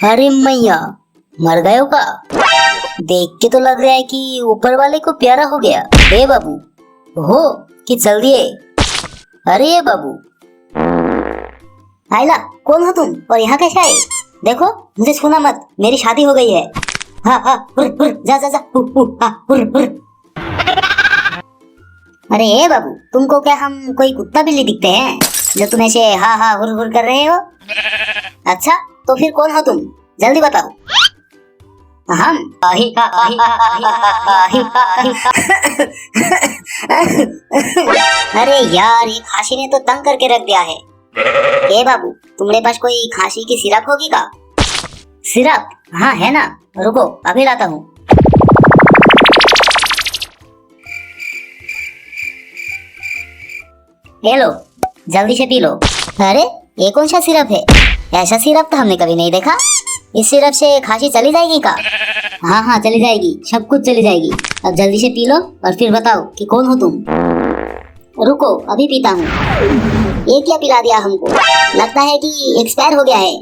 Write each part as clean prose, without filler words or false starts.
अरे मैया, मर गए हो का? देख के तो लग रहा है कि ऊपर वाले को प्यारा हो गया। ए बाबू, हो कि चल दिए? अरे ये बाबू, आयला, कौन हो तुम और यहाँ कैसे आए? देखो, मुझे छूना मत, मेरी शादी हो गई है। हाँ हाँ, हुर, हुर, जा जा जा, हाँ, हुर, हुर। अरे ए बाबू, तुमको क्या हम कोई कुत्ता बिल्ली दिखते हैं जो तुम ऐसे हाँ हाँ हुर हुर कर रहे हो? अच्छा, तो फिर कौन हो तुम? जल्दी बताओ। हम अरे यार, ये खांसी ने तो तंग करके रख दिया है। ए बाबू, तुम्हारे पास कोई खांसी की सिरप होगी का? सिरप? हाँ है ना, रुको अभी लाता हूँ। ये लो, जल्दी से पी लो। अरे ये कौन सा सिरप है? ऐसा सिरप तो हमने कभी नहीं देखा। इस सिरप से खांसी चली जाएगी का? हाँ हाँ चली जाएगी, सब कुछ चली जाएगी। अब जल्दी से पी लो और फिर बताओ कि कौन हो तुम। रुको अभी पीता हूँ। ये क्या पिला दिया हमको? लगता है कि एक्सपायर हो गया है।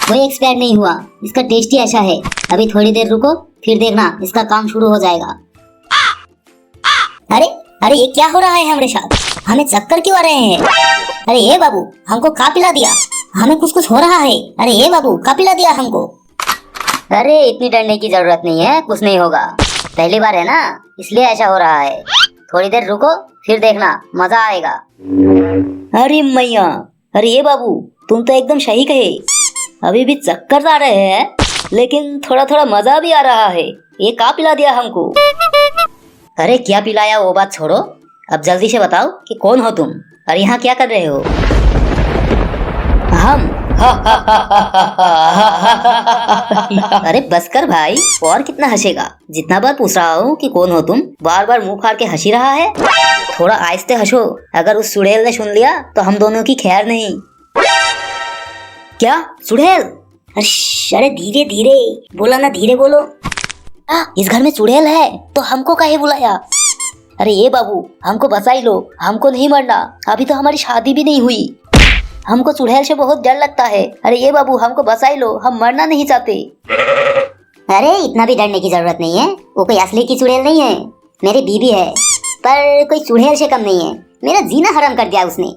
कोई एक्सपायर नहीं हुआ, इसका टेस्ट ही ऐसा है। अभी थोड़ी देर रुको, फिर देखना इसका काम शुरू हो जाएगा। अरे अरे, ये क्या हो रहा है हमारे साथ? हमें चक्कर क्यों आ रहे हैं? अरे ये बाबू, हमको का पिला दिया? हमें कुछ कुछ हो रहा है। अरे ये बाबू, का पिला दिया हमको? अरे इतनी डरने की जरूरत नहीं है, कुछ नहीं होगा। पहली बार है ना, इसलिए ऐसा हो रहा है। थोड़ी देर रुको, फिर देखना मजा आएगा। अरे मैया, अरे ये बाबू, तुम तो एकदम सही कहे। अभी भी चक्कर आ रहे हैं, लेकिन थोड़ा थोड़ा मजा भी आ रहा है। ये का पिला दिया हमको? अरे क्या पिलाया वो बात छोड़ो, अब जल्दी से बताओ कि कौन हो तुम और यहाँ क्या कर रहे हो? हम अरे बस कर भाई, और कितना हंसेगा? जितना बार पूछ रहा हूँ कि कौन हो तुम, बार बार मुंह फाड़ के हंसी रहा है। थोड़ा आहिस्ते हंसो, अगर उस चुड़ैल ने सुन लिया तो हम दोनों की खैर नहीं। क्या चुड़ैल? अरे धीरे धीरे बोला ना, धीरे बोलो। इस घर में चुड़ैल है तो हमको काहे बुलाया? अरे ये बाबू, हमको बचा ही लो, हमको नहीं मरना। अभी तो हमारी शादी भी नहीं हुई। हमको चुड़ैल से बहुत डर लगता है। अरे ये बाबू, हमको बचा ही लो, हम मरना नहीं चाहते। अरे इतना भी डरने की जरूरत नहीं है, वो कोई असली की चुड़ैल नहीं है, मेरी बीवी है। पर कोई चुड़ैल से कम नहीं है, मेरा जीना हराम कर दिया उसने।